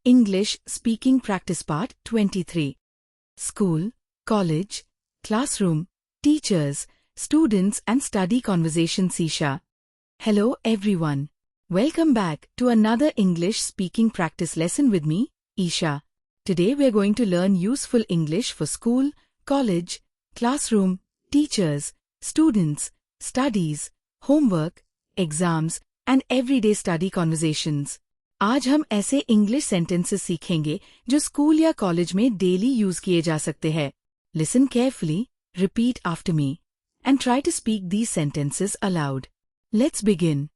English Speaking Practice Part 23. School, college, classroom, teachers, students and study conversations. Isha. Hello everyone. Welcome back to another English speaking practice lesson with me, Isha. Today we're going to learn useful English for school, college, classroom, teachers, students, studies, homework, exams and everyday study conversations. आज हम ऐसे English sentences सीखेंगे जो school या college में daily use किए जा सकते हैं. Listen carefully, repeat after me, and try to speak these sentences aloud. Let's begin.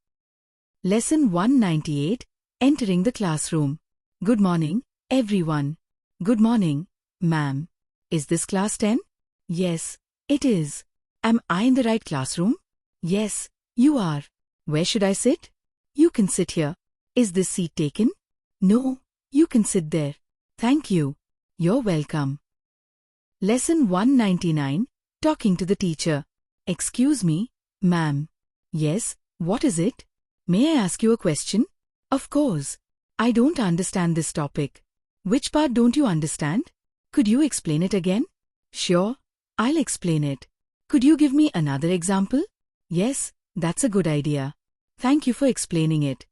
Lesson 198, Entering the Classroom. Good morning, everyone. Good morning, ma'am. Is this class 10? Yes, it is. Am I in the right classroom? Yes, you are. Where should I sit? You can sit here. Is this seat taken? No, you can sit there. Thank you. You're welcome. Lesson 199, Talking to the Teacher. Excuse me, ma'am. Yes, what is it? May I ask you a question? Of course. I don't understand this topic. Which part don't you understand? Could you explain it again? Sure, I'll explain it. Could you give me another example? Yes, that's a good idea. Thank you for explaining it.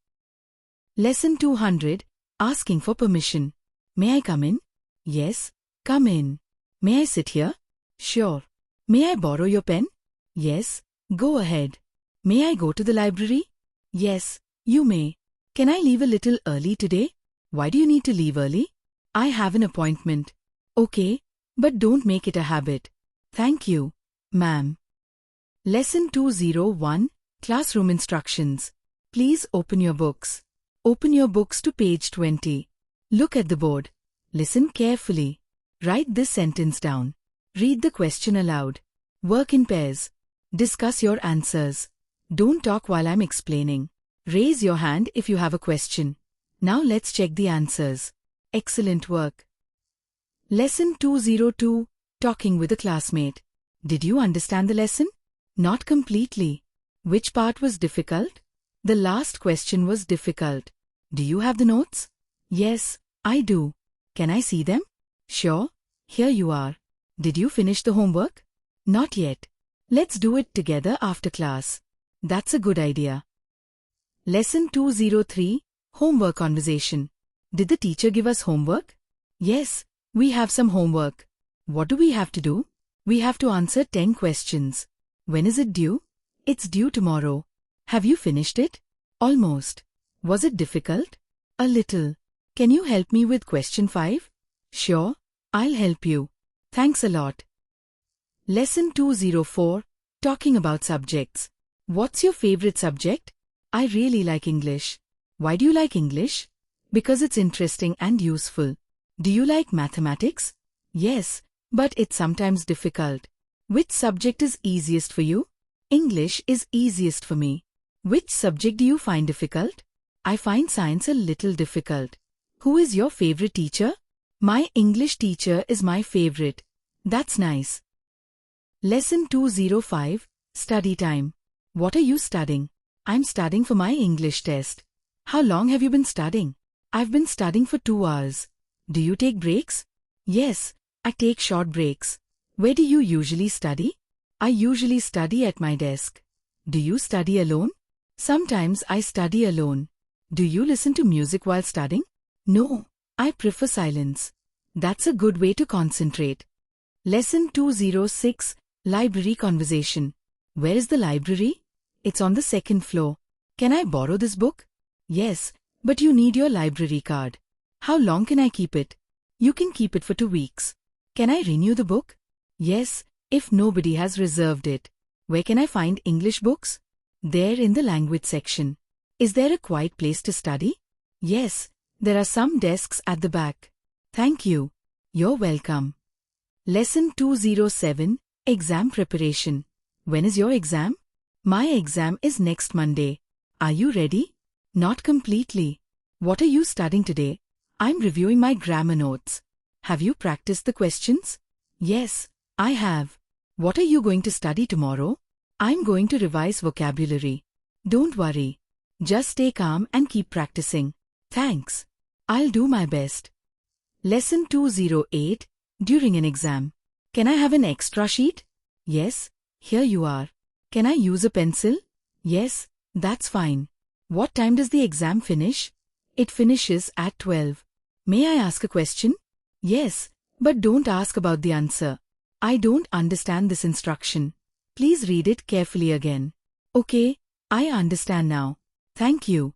Lesson 200, Asking for Permission. May I come in? Yes, come in. May I sit here? Sure. May I borrow your pen? Yes, go ahead. May I go to the library? Yes, you may. Can I leave a little early today? Why do you need to leave early? I have an appointment. Okay, but don't make it a habit. Thank you, ma'am. Lesson 201, Classroom Instructions. Please open your books. Open your books to page 20. Look at the board. Listen carefully. Write this sentence down. Read the question aloud. Work in pairs. Discuss your answers. Don't talk while I'm explaining. Raise your hand if you have a question. Now let's check the answers. Excellent work. Lesson 202, Talking with a Classmate. Did you understand the lesson? Not completely. Which part was difficult? The last question was difficult. Do you have the notes? Yes, I do. Can I see them? Sure. Here you are. Did you finish the homework? Not yet. Let's do it together after class. That's a good idea. Lesson 203, Homework Conversation. Did the teacher give us homework? Yes, we have some homework. What do we have to do? We have to answer 10 questions. When is it due? It's due tomorrow. Have you finished it? Almost. Was it difficult? A little. Can you help me with question 5? Sure, I'll help you. Thanks a lot. Lesson 204, Talking about Subjects. What's your favorite subject? I really like English. Why do you like English? Because it's interesting and useful. Do you like mathematics? Yes, but it's sometimes difficult. Which subject is easiest for you? English is easiest for me. Which subject do you find difficult? I find science a little difficult. Who is your favorite teacher? My English teacher is my favorite. That's nice. Lesson 205, Study Time. What are you studying? I'm studying for my English test. How long have you been studying? I've been studying for 2 hours. Do you take breaks? Yes, I take short breaks. Where do you usually study? I usually study at my desk. Do you study alone? Sometimes I study alone. Do you listen to music while studying? No, I prefer silence. That's a good way to concentrate. Lesson 206, Library Conversation. Where is the library? It's on the 2nd floor. Can I borrow this book? Yes, but you need your library card. How long can I keep it? You can keep it for 2 weeks. Can I renew the book? Yes, if nobody has reserved it. Where can I find English books? There in the language section. Is there a quiet place to study? Yes, there are some desks at the back. Thank you. You're welcome. Lesson 207, Exam Preparation. When is your exam? My exam is next Monday. Are you ready? Not completely. What are you studying today? I'm reviewing my grammar notes. Have you practiced the questions? Yes, I have. What are you going to study tomorrow? I'm going to revise vocabulary. Don't worry. Just stay calm and keep practicing. Thanks. I'll do my best. Lesson 208. During an exam. Can I have an extra sheet? Yes, here you are. Can I use a pencil? Yes, that's fine. What time does the exam finish? It finishes at 12. May I ask a question? Yes, but don't ask about the answer. I don't understand this instruction. Please read it carefully again. Okay, I understand now. Thank you.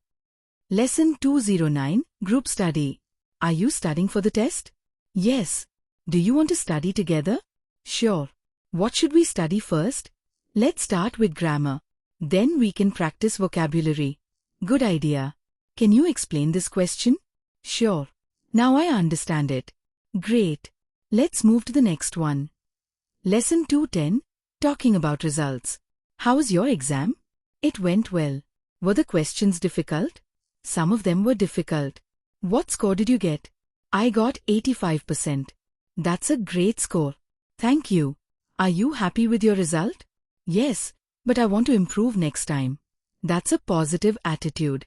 Lesson 209, Group Study. Are you studying for the test? Yes. Do you want to study together? Sure. What should we study first? Let's start with grammar. Then we can practice vocabulary. Good idea. Can you explain this question? Sure. Now I understand it. Great. Let's move to the next one. Lesson 210, Talking about Results. How was your exam? It went well. Were the questions difficult? Some of them were difficult. What score did you get? I got 85%. That's a great score. Thank you. Are you happy with your result? Yes, but I want to improve next time. That's a positive attitude.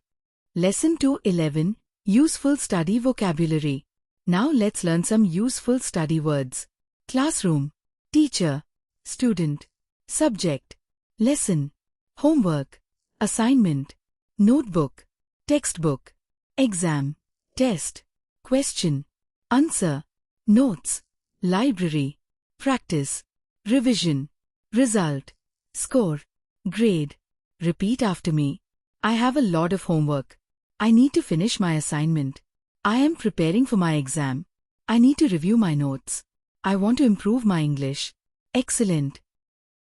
Lesson 211, Useful Study Vocabulary. Now let's learn some useful study words. Classroom, teacher, student, subject, lesson, homework, assignment, notebook, textbook, exam, test, question, answer, notes, library, practice, revision, result, score, grade. Repeat after me. I have a lot of homework. I need to finish my assignment. I am preparing for my exam. I need to review my notes. I want to improve my English. Excellent.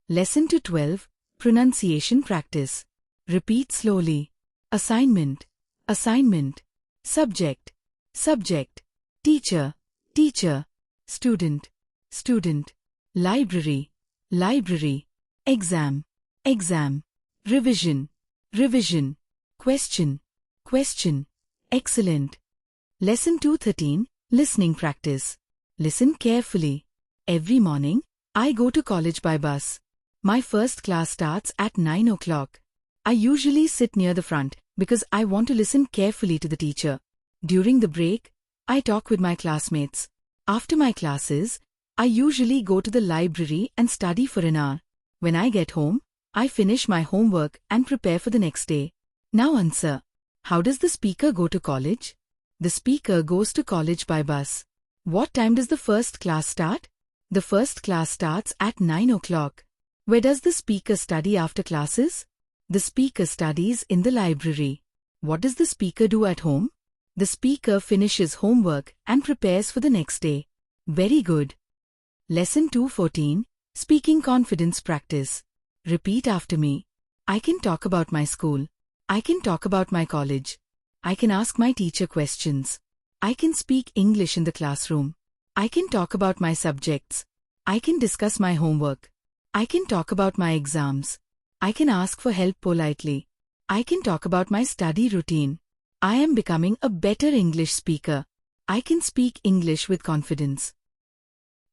Lesson 212, Pronunciation Practice. Repeat slowly. Assignment, assignment, subject, subject, teacher, teacher, student, student, library, library, exam, exam, revision, revision, question, question. Excellent. Lesson 213, Listening Practice. Listen carefully. Every morning, I go to college by bus. My first class starts at 9 o'clock. I usually sit near the front because I want to listen carefully to the teacher. During the break, I talk with my classmates. After my classes, I usually go to the library and study for an hour. When I get home, I finish my homework and prepare for the next day. Now answer. How does the speaker go to college? The speaker goes to college by bus. What time does the first class start? The first class starts at 9 o'clock. Where does the speaker study after classes? The speaker studies in the library. What does the speaker do at home? The speaker finishes homework and prepares for the next day. Very good. Lesson 214, Speaking Confidence Practice. Repeat after me. I can talk about my school. I can talk about my college. I can ask my teacher questions. I can speak English in the classroom. I can talk about my subjects. I can discuss my homework. I can talk about my exams. I can ask for help politely. I can talk about my study routine. I am becoming a better English speaker. I can speak English with confidence.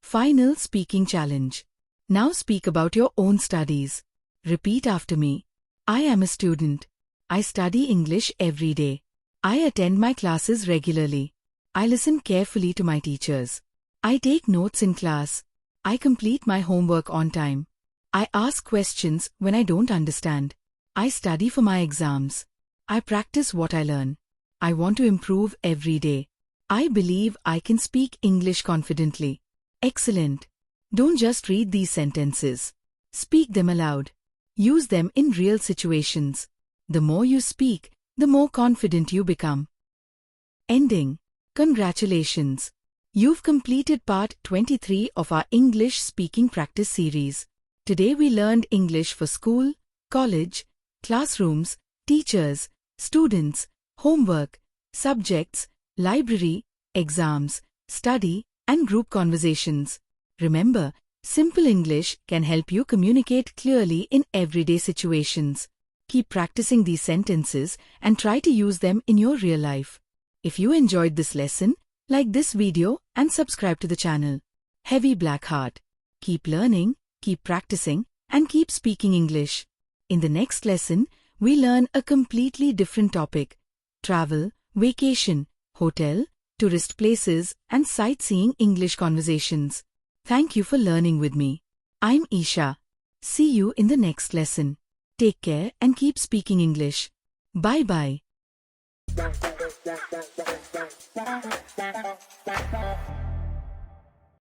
Final speaking challenge. Now speak about your own studies. Repeat after me. I am a student. I study English every day. I attend my classes regularly. I listen carefully to my teachers. I take notes in class. I complete my homework on time. I ask questions when I don't understand. I study for my exams. I practice what I learn. I want to improve every day. I believe I can speak English confidently. Excellent. Don't just read these sentences. Speak them aloud. Use them in real situations. The more you speak, the more confident you become. Ending. Congratulations. You've completed part 23 of our English speaking practice series. Today we learned English for school, college, classrooms, teachers, students, homework, subjects, library, exams, study, and group conversations. Remember, simple English can help you communicate clearly in everyday situations. Keep practicing these sentences and try to use them in your real life. If you enjoyed this lesson, like this video and subscribe to the channel. Heavy Black Heart. Keep learning, keep practicing, and keep speaking English. In the next lesson, we learn a completely different topic: travel, vacation, hotel, tourist places, and sightseeing English conversations. Thank you for learning with me. I'm Isha. See you in the next lesson. Take care and keep speaking English. Bye-bye.